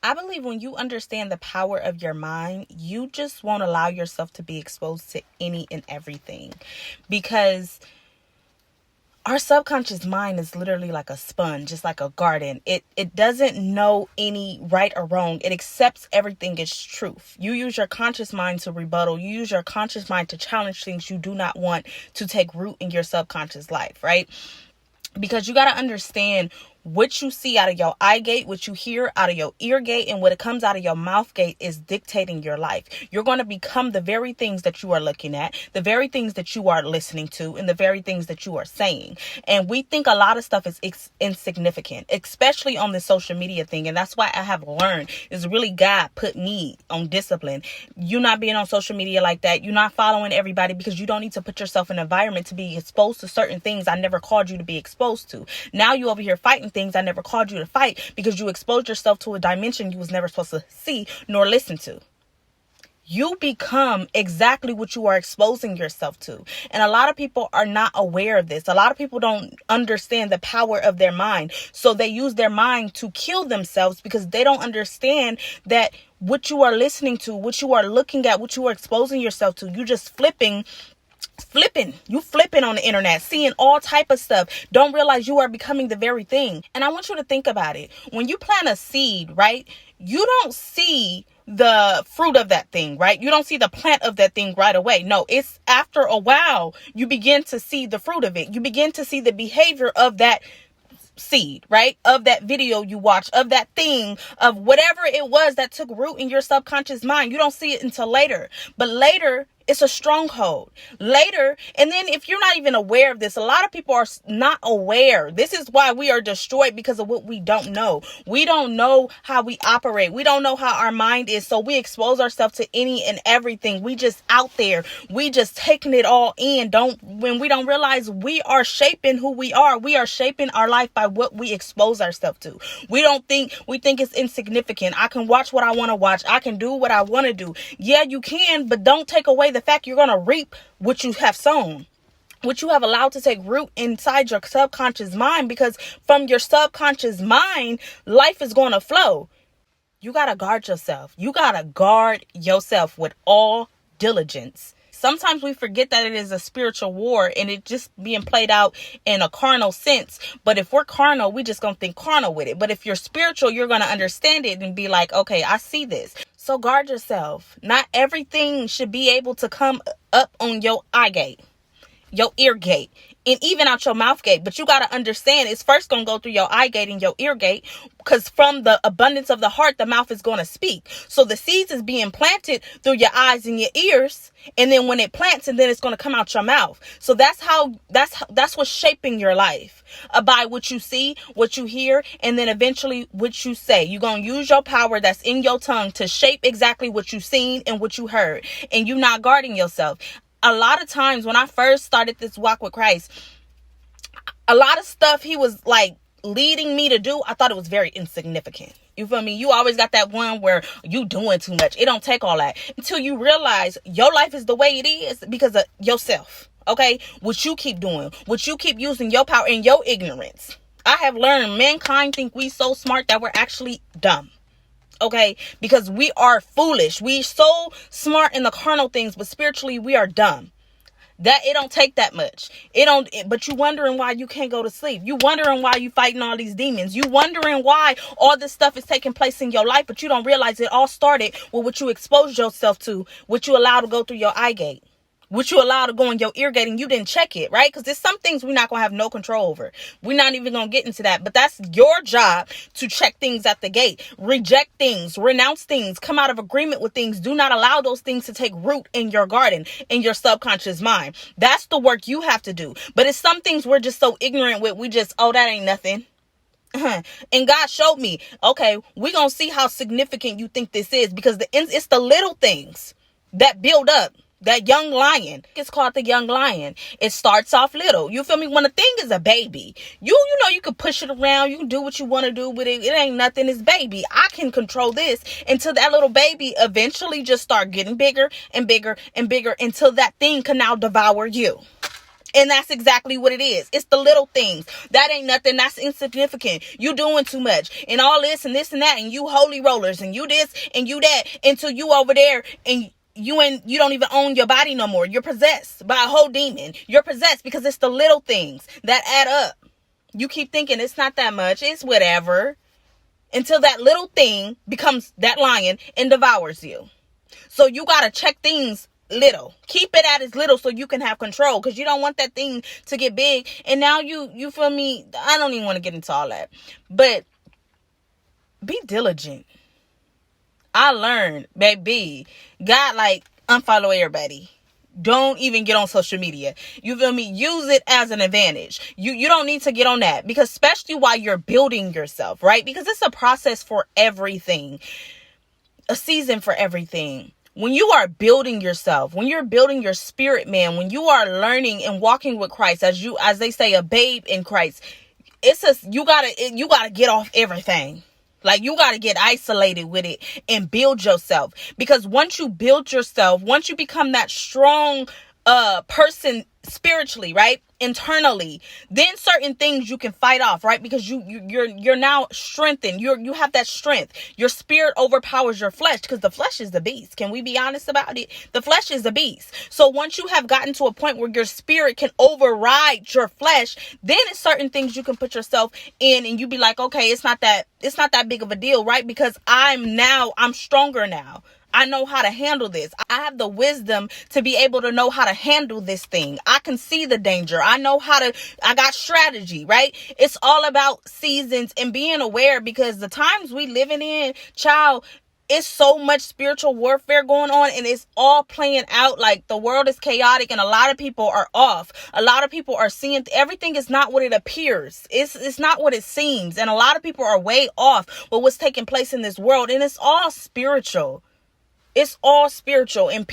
I believe when you understand the power of your mind, you just won't allow yourself to be exposed to any and everything, because our subconscious mind is literally like a sponge, just like a garden. It doesn't know any right or wrong. It accepts everything as truth. You use your conscious mind to rebuttal. You use your conscious mind to challenge things you do not want to take root in your subconscious life, right? Because you got to understand what you see out of your eye gate, what you hear out of your ear gate, and what it comes out of your mouth gate is dictating your life. You're going to become the very things that you are looking at, the very things that you are listening to, and the very things that you are saying. And we think a lot of stuff is insignificant, especially on the social media thing. And that's why I have learned is really God put me on discipline. You not being on social media like that. You're not following everybody, because you don't need to put yourself in an environment to be exposed to certain things I never called you to be exposed to. Now you over here fighting things I never called you to fight, because you exposed yourself to a dimension you was never supposed to see nor listen to. You become exactly what you are exposing yourself to. And a lot of people are not aware of this. A lot of people don't understand the power of their mind. So they use their mind to kill themselves, because they don't understand that what you are listening to, what you are looking at, what you are exposing yourself to, you just flipping on the internet, seeing all type of stuff. Don't realize you are becoming the very thing. And I want you to think about it. When you plant a seed, right, you don't see the fruit of that thing, right? You don't see the plant of that thing right away. No, it's after a while you begin to see the fruit of it. You begin to see the behavior of that seed, right? Of that video you watch, of that thing, of whatever it was that took root in your subconscious mind. You don't see it until later. But later, it's a stronghold. Later, and then if you're not even aware of this, a lot of people are not aware. This is why we are destroyed, because of what we don't know. We don't know how we operate. We don't know how our mind is. So we expose ourselves to any and everything. We just out there. We just taking it all in. When we don't realize we are shaping who we are. We are shaping our life by what we expose ourselves to. We think it's insignificant. I can watch what I want to watch. I can do what I want to do. Yeah, you can, but don't take away the fact you're going to reap what you have sown, what you have allowed to take root inside your subconscious mind, because from your subconscious mind, life is going to flow. You got to guard yourself. You got to guard yourself with all diligence. Sometimes we forget that it is a spiritual war and it just being played out in a carnal sense. But if we're carnal, we just gonna think carnal with it. But if you're spiritual, you're gonna understand it and be like, okay, I see this. So guard yourself. Not everything should be able to come up on your eye gate, your ear gate, and even out your mouth gate. But you got to understand, it's first going to go through your eye gate and your ear gate, because from the abundance of the heart, the mouth is going to speak. So the seeds is being planted through your eyes and your ears. And then when it plants, and then it's going to come out your mouth. So that's what's shaping your life, by what you see, what you hear, and then eventually what you say. You're going to use your power that's in your tongue to shape exactly what you've seen and what you heard. And you're not guarding yourself. A lot of times when I first started this walk with Christ, a lot of stuff he was like leading me to do, I thought it was very insignificant. You feel me? You always got that one where you doing too much. It don't take all that until you realize your life is the way it is because of yourself. Okay? What you keep doing, what you keep using your power and your ignorance. I have learned mankind think we so smart that we're actually dumb. Okay, because we are foolish. We so smart in the carnal things, but spiritually we are dumb. That it don't take that much. But you wondering why you can't go to sleep. You wondering why you fighting all these demons. You wondering why all this stuff is taking place in your life, but you don't realize it all started with what you exposed yourself to, what you allowed to go through your eye gate, what you allowed to go in your ear gate, and you didn't check it, right? Because there's some things we're not going to have no control over. We're not even going to get into that. But that's your job to check things at the gate. Reject things. Renounce things. Come out of agreement with things. Do not allow those things to take root in your garden, in your subconscious mind. That's the work you have to do. But it's some things we're just so ignorant with. We just, oh, that ain't nothing. And God showed me, okay, we're going to see how significant you think this is, because it's the little things that build up. That young lion, it's called the young lion. It starts off little. You feel me? When a thing is a baby, you know, you can push it around. You can do what you want to do with it. It ain't nothing. It's baby. I can control this until that little baby eventually just start getting bigger and bigger and bigger until that thing can now devour you. And that's exactly what it is. It's the little things. That ain't nothing. That's insignificant. You doing too much and all this and this and that, and you holy rollers and you this and you that, until you over there and you don't even own your body no more. You're possessed by a whole demon. You're possessed because it's the little things that add up. You keep thinking it's not that much. It's whatever. Until that little thing becomes that lion and devours you. So you got to check things little. Keep it at its little so you can have control, because you don't want that thing to get big. And now you feel me? I don't even want to get into all that. But be diligent. I learned, baby, God, like, unfollow everybody. Don't even get on social media. You feel me? Use it as an advantage. You don't need to get on that, because especially while you're building yourself, right? Because it's a process for everything, a season for everything. When you are building yourself, when you're building your spirit, man, when you are learning and walking with Christ, as they say, a babe in Christ, you gotta get off everything. Like, you got to get isolated with it and build yourself. Because once you build yourself, once you become that strong person spiritually, right, internally, then certain things you can fight off, right? Because you're now strengthened. You have that strength. Your spirit overpowers your flesh, because the flesh is the beast. Can we be honest about it? The flesh is the beast. So once you have gotten to a point where your spirit can override your flesh, then it's certain things you can put yourself in, and you be like, okay, it's not that big of a deal, right? Because I'm stronger now. I know how to handle this. I have the wisdom to be able to know how to handle this thing. I can see the danger. I got strategy, right? It's all about seasons and being aware, because the times we living in, child, it's so much spiritual warfare going on, and it's all playing out. Like, the world is chaotic, and a lot of people are off. A lot of people are seeing everything is not what it appears. It's not what it seems. And a lot of people are way off with what's taking place in this world, and it's all spiritual. It's all spiritual. And